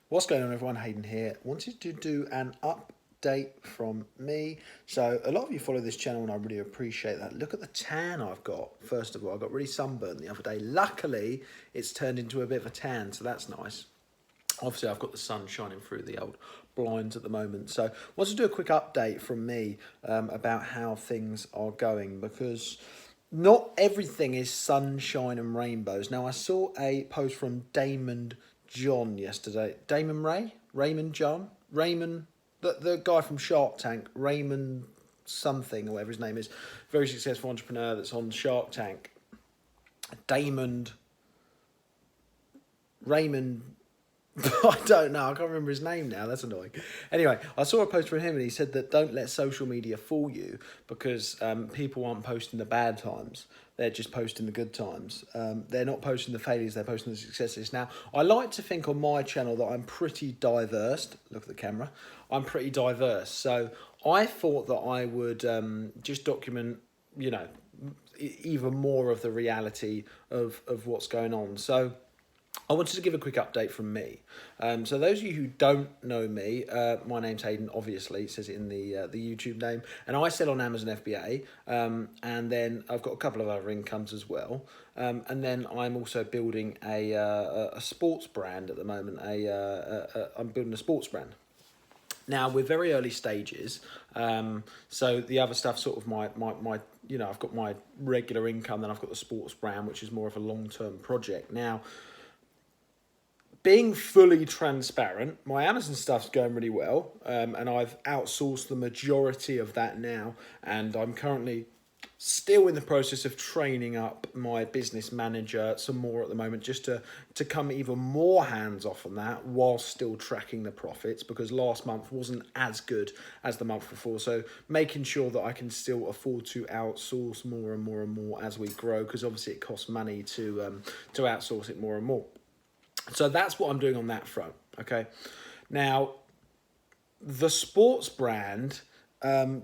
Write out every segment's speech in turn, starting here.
What's going on, everyone? Hayden here. Wanted to do an update from me. So a lot of you follow this channel and I really appreciate that. Look at the tan I've got. First of all, I got really sunburned the other day. Luckily, it's turned into a bit of a tan, so that's nice. Obviously, I've got the sun shining through the old blinds at the moment. So I wanted to do a quick update from me about how things are going, because not everything is sunshine and rainbows. Now, I saw a post from Damon John yesterday. Damon Ray? Raymond John? Raymond, the guy from Shark Tank, Raymond something, or whatever his name is. Very successful entrepreneur that's on Shark Tank. Damon, Raymond, I don't know. I can't remember his name now. That's annoying. Anyway, I saw a post from him and he said that don't let social media fool you, because people aren't posting the bad times. They're just posting the good times. They're not posting the failures. They're posting the successes. Now, I like to think on my channel that I'm pretty diverse. Look at the camera. I'm pretty diverse. So I thought that I would just document, even more of the reality of what's going on. So I wanted to give a quick update from me. So those of you who don't know me, my name's Hayden, obviously, it says it in the YouTube name, and I sell on Amazon FBA, and then I've got a couple of other incomes as well, and then I'm also building a sports brand at the moment. I'm building a sports brand. Now, we're very early stages, so the other stuff, sort of my I've got my regular income, then I've got the sports brand, which is more of a long-term project. Now, being fully transparent, my Amazon stuff's going really well, and I've outsourced the majority of that now, and I'm currently still in the process of training up my business manager some more at the moment, just to come even more hands off on that while still tracking the profits, because last month wasn't as good as the month before. So making sure that I can still afford to outsource more and more and more as we grow, because obviously it costs money to outsource it more and more. So that's what I'm doing on that front, okay? Now, the sports brand,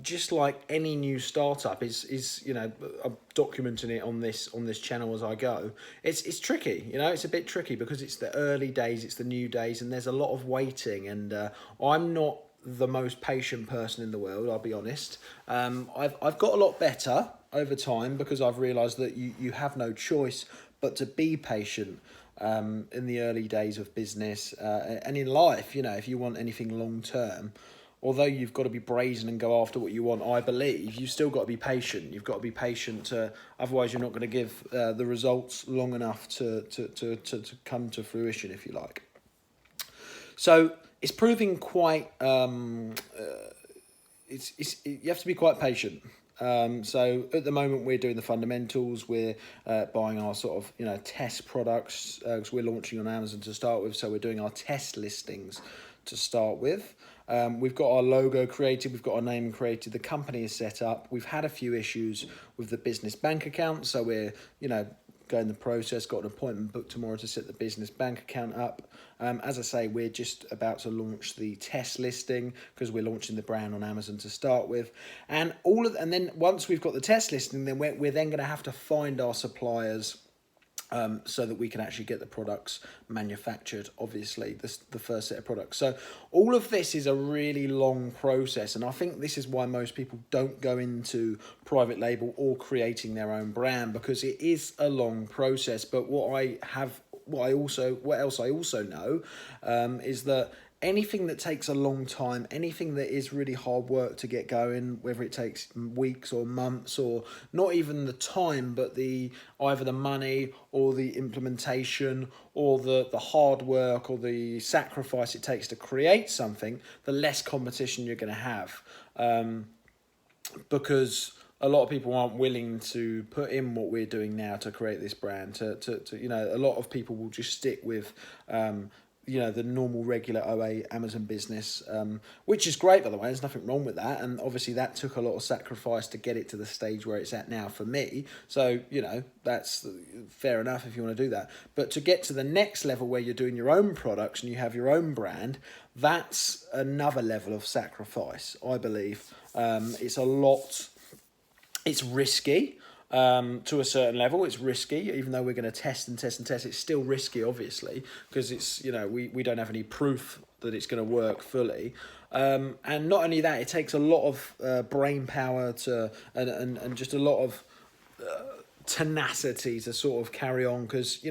just like any new startup, is I'm documenting it on this channel as I go. It's tricky, it's a bit tricky, because it's the early days, it's the new days, and there's a lot of waiting, and I'm not the most patient person in the world, I'll be honest. I've got a lot better over time, because I've realised that you have no choice but to be patient in the early days of business, and in life. If you want anything long term, although you've got to be brazen and go after what you want, I believe you've still got to be patient. You've got to be patient, otherwise you're not going to give the results long enough to come to fruition, if you like. So it's proving quite you have to be quite patient. So at the moment we're doing the fundamentals. We're buying our sort of test products, because we're launching on Amazon to start with. So we're doing our test listings to start with. We've got our logo created, we've got our name created, the company is set up. We've had a few issues with the business bank account, so we're going the process. Got an appointment booked tomorrow to set the business bank account up. As I say, we're just about to launch the test listing, because we're launching the brand on Amazon to start with, and then once we've got the test listing, then we're then going to have to find our suppliers, so that we can actually get the products manufactured, obviously, the first set of products. So all of this is a really long process, and I think this is why most people don't go into private label or creating their own brand, because it is a long process. But what else I also know is that anything that takes a long time, anything that is really hard work to get going, whether it takes weeks or months, or not even the time, but either the money or the implementation or the hard work or the sacrifice it takes to create something, the less competition you're going to have. Because a lot of people aren't willing to put in what we're doing now to create this brand. A lot of people will just stick with the normal regular OA Amazon business, which is great, by the way. There's nothing wrong with that, and obviously that took a lot of sacrifice to get it to the stage where it's at now for me. So that's fair enough if you want to do that. But to get to the next level where you're doing your own products and you have your own brand, that's another level of sacrifice, I believe. It's risky. to a certain level. It's risky, even though we're going to test and test and test. It's still risky, obviously, because it's, we don't have any proof that it's going to work fully. And not only that, it takes a lot of brain power and just a lot of tenacity to sort of carry on, because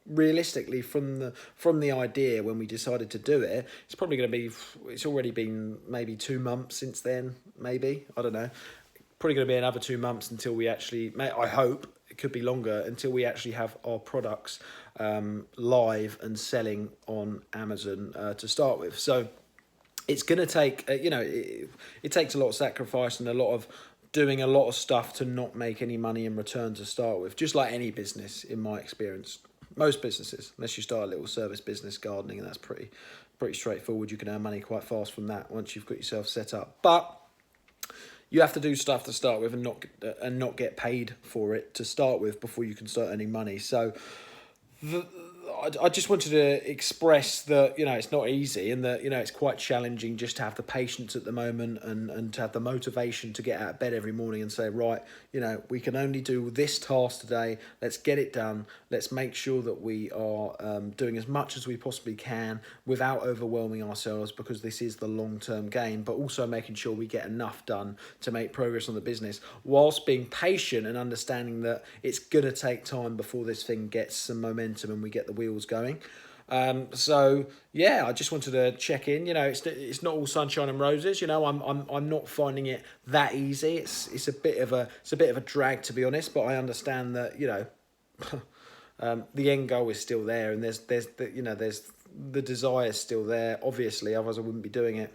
realistically, from the idea when we decided to do it, it's already been maybe 2 months since then. Maybe, I don't know, probably going to be another 2 months until we actually, I hope it could be longer, until we actually have our products live and selling on Amazon to start with. So it's going to take it takes a lot of sacrifice and a lot of doing a lot of stuff to not make any money in return to start with, just like any business, in my experience. Most businesses, unless you start a little service business, gardening, and that's pretty straightforward. You can earn money quite fast from that once you've got yourself set up. But you have to do stuff to start with and not get paid for it to start with before you can start earning money. So I just wanted to express that, it's not easy, and that, it's quite challenging just to have the patience at the moment and to have the motivation to get out of bed every morning and say, right, we can only do this task today. Let's get it done. Let's make sure that we are doing as much as we possibly can without overwhelming ourselves, because this is the long-term game, but also making sure we get enough done to make progress on the business, whilst being patient and understanding that it's going to take time before this thing gets some momentum and we get the wheels going. So yeah, I just wanted to check in. It's not all sunshine and roses. I'm not finding it that easy. It's a bit of a drag, to be honest. But I understand that the end goal is still there, and there's the desire is still there. Obviously, otherwise I wouldn't be doing it.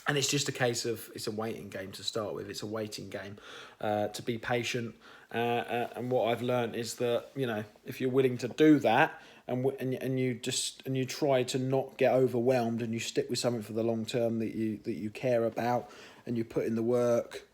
And it's just a case of, it's a waiting game to start with. It's a waiting game to be patient. And what I've learned is that, if you're willing to do that, and you try to not get overwhelmed, and you stick with something for the long term that you care about, and you put in the work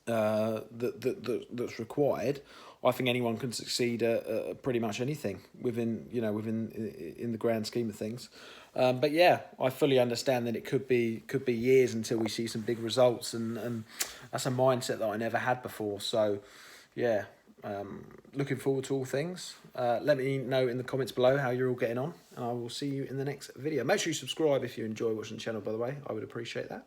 that's required, I think anyone can succeed at pretty much anything within in the grand scheme of things. But yeah, I fully understand that it could be years until we see some big results, and that's a mindset that I never had before. So yeah, looking forward to all things. Let me know in the comments below how you're all getting on, and I will see you in the next video. Make sure you subscribe if you enjoy watching the channel, by the way. I would appreciate that.